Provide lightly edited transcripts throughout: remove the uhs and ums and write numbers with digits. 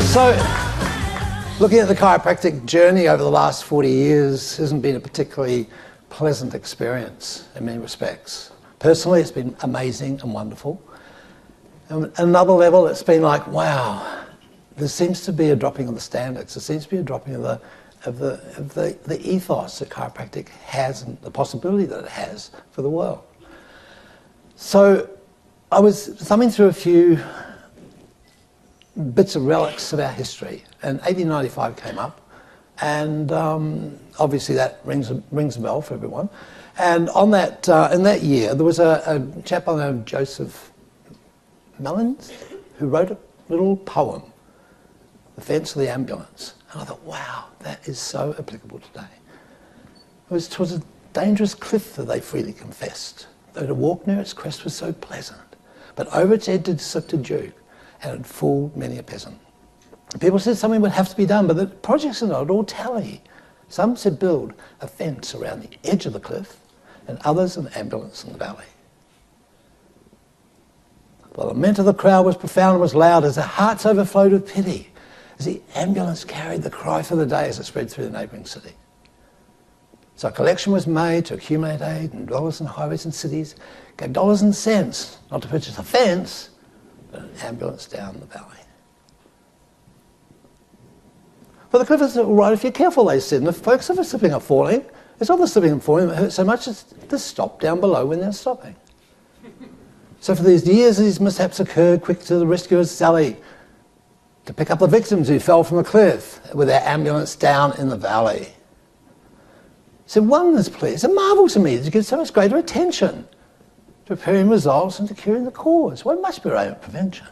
So, looking at the chiropractic journey over the last 40 years hasn't been a particularly pleasant experience in many respects. Personally, it's been amazing and wonderful. And at another level, it's been like, wow, there seems to be a dropping of the standards. There seems to be a dropping of the ethos that chiropractic has and the possibility that it has for the world. So I was thumbing through a few bits of relics of our history, and 1895 came up, and obviously that rings a bell for everyone. And on that, in that year, there was a chap by the name of Joseph Mellins who wrote a little poem, The Fence of the Ambulance. And I thought, wow, that is so applicable today. It was a dangerous cliff that they freely confessed, though to walk near its crest was so pleasant. But over its edge it slipped a duke, and it fooled many a peasant. People said something would have to be done, but the projects did not all tally. Some said build a fence around the edge of the cliff, and others an ambulance in the valley. The lament of the crowd was profound and was loud as their hearts overflowed with pity, as the ambulance carried the cry for the day as it spread through the neighbouring city. So a collection was made to accumulate aid, and dwellers in highways and cities gave dollars and cents, not to purchase a fence, but an ambulance down the valley. But the cliff is all right if you're careful, they said, and if folks are slipping or falling, it's not the slipping and falling that hurts so much as the stop down below when they're stopping. So for these years these mishaps occurred, quick to the rescuers sally to pick up the victims who fell from the cliff with their ambulance down in the valley. So wonders, please, it's a marvel to me that you give so much greater attention to preparing results and to curing the cause. One must be aiming at prevention.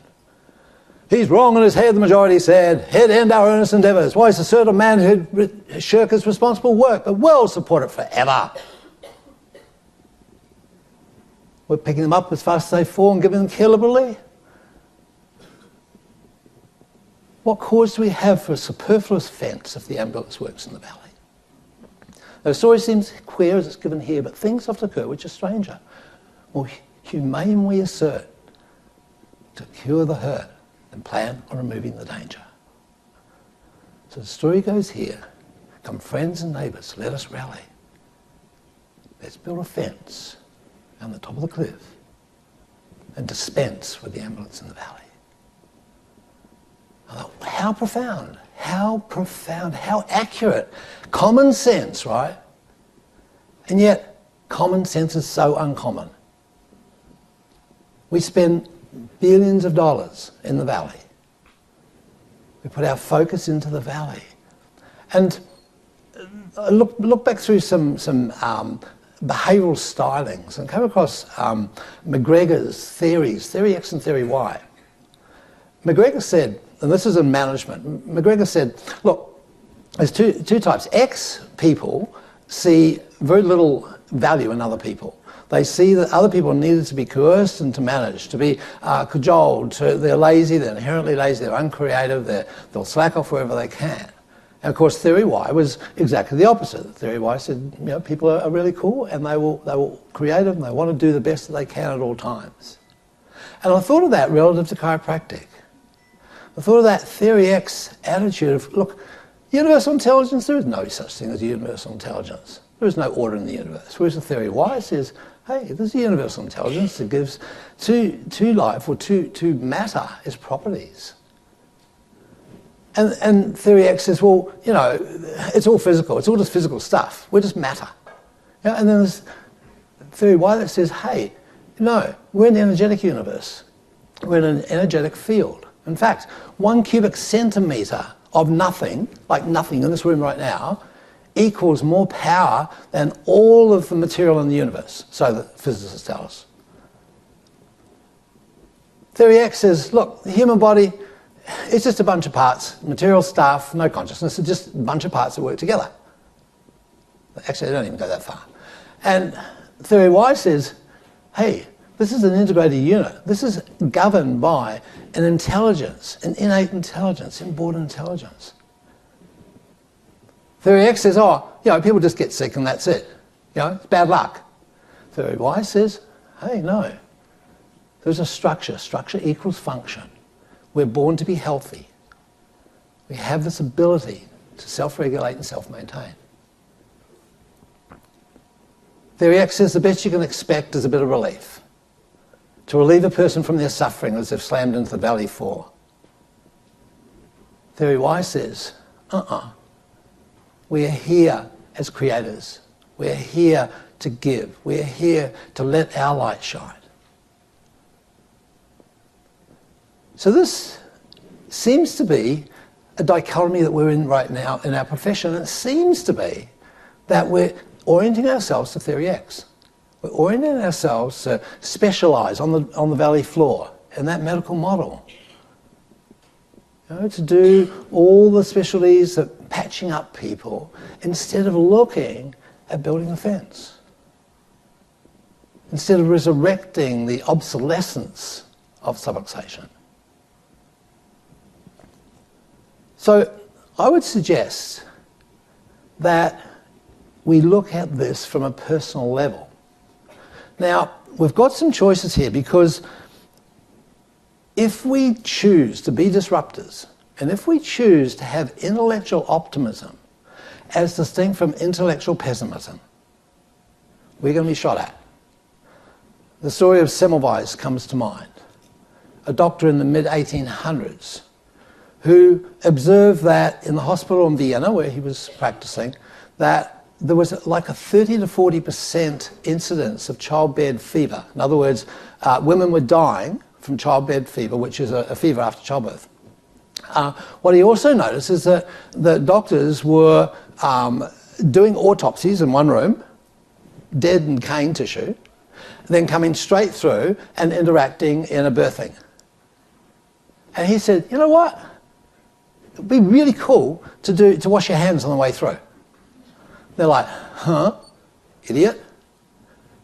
He's wrong in his head, the majority said. Head end our earnest endeavours. Why is the sort of man who'd shirk his responsible work, but well support it forever? We're picking them up as fast as they fall and giving them care liberally. What cause do we have for a superfluous fence if the ambulance works in the valley? The story seems queer as it's given here, but things often occur which are stranger. More humane, we assert, to cure the hurt and plan on removing the danger. So the story goes here. Come friends and neighbours, let us rally. Let's build a fence on the top of the cliff and dispense with the ambulance in the valley. I thought, how profound, how accurate. Common sense, right? And yet, common sense is so uncommon. We spend billions of dollars in the valley. We put our focus into the valley. And look back through some behavioural stylings and come across McGregor's theories, Theory X and Theory Y. McGregor said, and this is in management, McGregor said, look, there's two types. X people see very little value in other people. They see that other people needed to be coerced and to manage, to be cajoled. They're lazy, they're inherently lazy, they're uncreative, they'll slack off wherever they can. And of course, Theory Y was exactly the opposite. Theory Y said, you know, people are really cool and they will creative and they want to do the best that they can at all times. And I thought of that relative to chiropractic. I thought of that Theory X attitude of, look, universal intelligence, there is no such thing as universal intelligence. There is no order in the universe. Whereas the Theory Y says, hey, there's a universal intelligence that gives to life or to matter its properties. And Theory X says, well, you know, it's all physical. It's all just physical stuff. We're just matter. You know, and then there's Theory Y that says, hey, no, we're in an energetic universe. We're in an energetic field. In fact, 1 cubic centimetre of nothing, like nothing in this room right now, equals more power than all of the material in the universe, so the physicists tell us. Theory X says, look, the human body, it's just a bunch of parts, material stuff, no consciousness, it's just a bunch of parts that work together. Actually, they don't even go that far. And Theory Y says, hey, this is an integrated unit. This is governed by an intelligence, an innate intelligence, inborn intelligence. Theory X says, oh, you know, people just get sick and that's it. You know, it's bad luck. Theory Y says, hey, no. There's a structure. Structure equals function. We're born to be healthy. We have this ability to self-regulate and self-maintain. Theory X says the best you can expect is a bit of relief. To relieve a person from their suffering as they've slammed into the valley floor. Theory Y says, we are here as creators. We are here to give. We are here to let our light shine. So this seems to be a dichotomy that we're in right now in our profession. And it seems to be that we're orienting ourselves to Theory X. We're orienting ourselves to specialise on the valley floor in that medical model. To do all the specialties of patching up people instead of looking at building a fence. Instead of resurrecting the obsolescence of subluxation. So I would suggest that we look at this from a personal level. Now, we've got some choices here because if we choose to be disruptors, and if we choose to have intellectual optimism as distinct from intellectual pessimism, we're going to be shot at. The story of Semmelweis comes to mind, a doctor in the mid-1800s who observed that in the hospital in Vienna, where he was practicing, that there was like a 30 to 40% incidence of childbed fever. In other words, women were dying from childbed fever, which is a fever after childbirth. What he also noticed is that the doctors were doing autopsies in one room, dead and decaying tissue, then coming straight through and interacting in a birthing. And he said, you know what? It'd be really cool to wash your hands on the way through. They're like, huh? Idiot?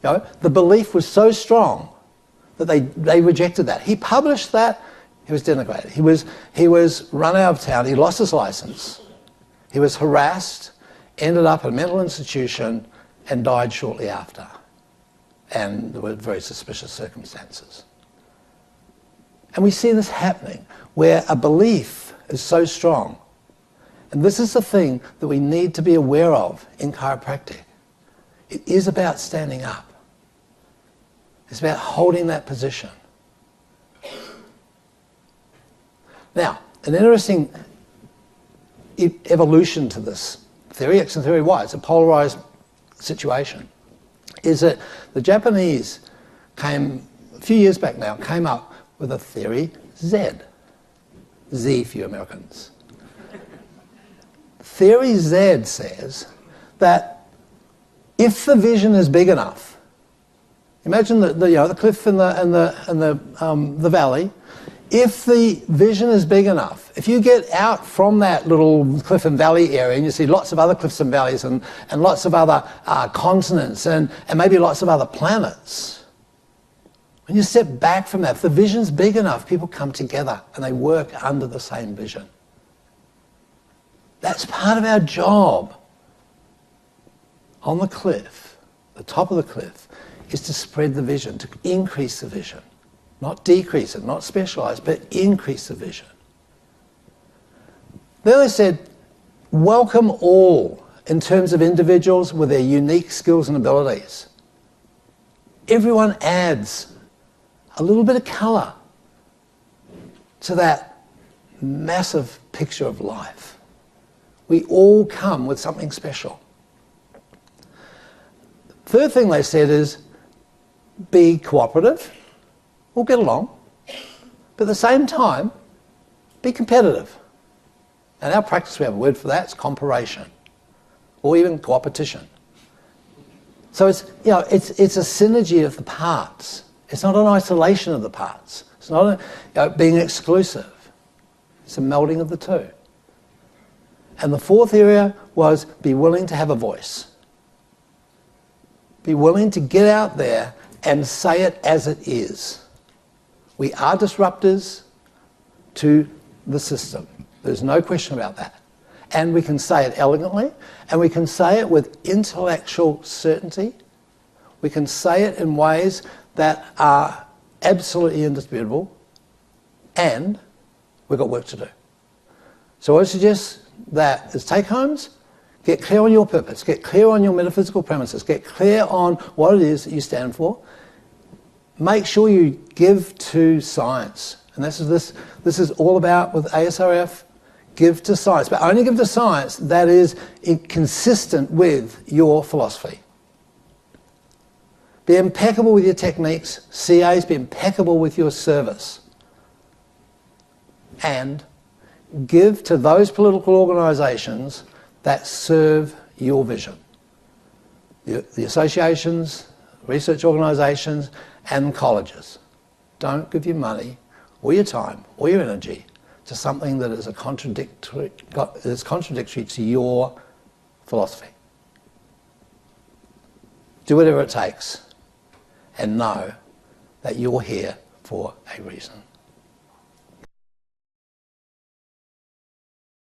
The belief was so strong that they rejected that. He published that. He was denigrated. He was run out of town. He lost his license. He was harassed, ended up in a mental institution, and died shortly after. And there were very suspicious circumstances. And we see this happening where a belief is so strong. And this is the thing that we need to be aware of in chiropractic. It is about standing up. It's about holding that position. Now, an interesting evolution to this Theory X and Theory Y, it's a polarized situation, is that the Japanese came, a few years back now, came up with a Theory Z. Z for you Americans. Theory Z says that if the vision is big enough, imagine the cliff and the valley. If the vision is big enough, if you get out from that little cliff and valley area and you see lots of other cliffs and valleys and lots of other continents and maybe lots of other planets, when you step back from that, if the vision's big enough, people come together and they work under the same vision. That's part of our job on the cliff, the top of the cliff, is to spread the vision, to increase the vision. Not decrease it, not specialise, but increase the vision. Then they said, welcome all in terms of individuals with their unique skills and abilities. Everyone adds a little bit of colour to that massive picture of life. We all come with something special. Third thing they said is, be cooperative. We'll get along. But at the same time, be competitive. And in our practice, we have a word for that, it's comparation. Or even coopetition. So it's a synergy of the parts. It's not an isolation of the parts. It's not being exclusive. It's a melding of the two. And the fourth area was be willing to have a voice. Be willing to get out there and say it as it is. We are disruptors to the system. There's no question about that. And we can say it elegantly, and we can say it with intellectual certainty. We can say it in ways that are absolutely indisputable, and we've got work to do. So I suggest that as take-homes, get clear on your purpose, get clear on your metaphysical premises, get clear on what it is that you stand for. Make sure you give to science. And this is all about with ASRF, give to science. But only give to science that is consistent with your philosophy. Be impeccable with your techniques. CAs, be impeccable with your service. And give to those political organisations that serve your vision. The associations, research organisations and colleges. Don't give your money or your time or your energy to something that is contradictory to your philosophy. Do whatever it takes and know that you're here for a reason.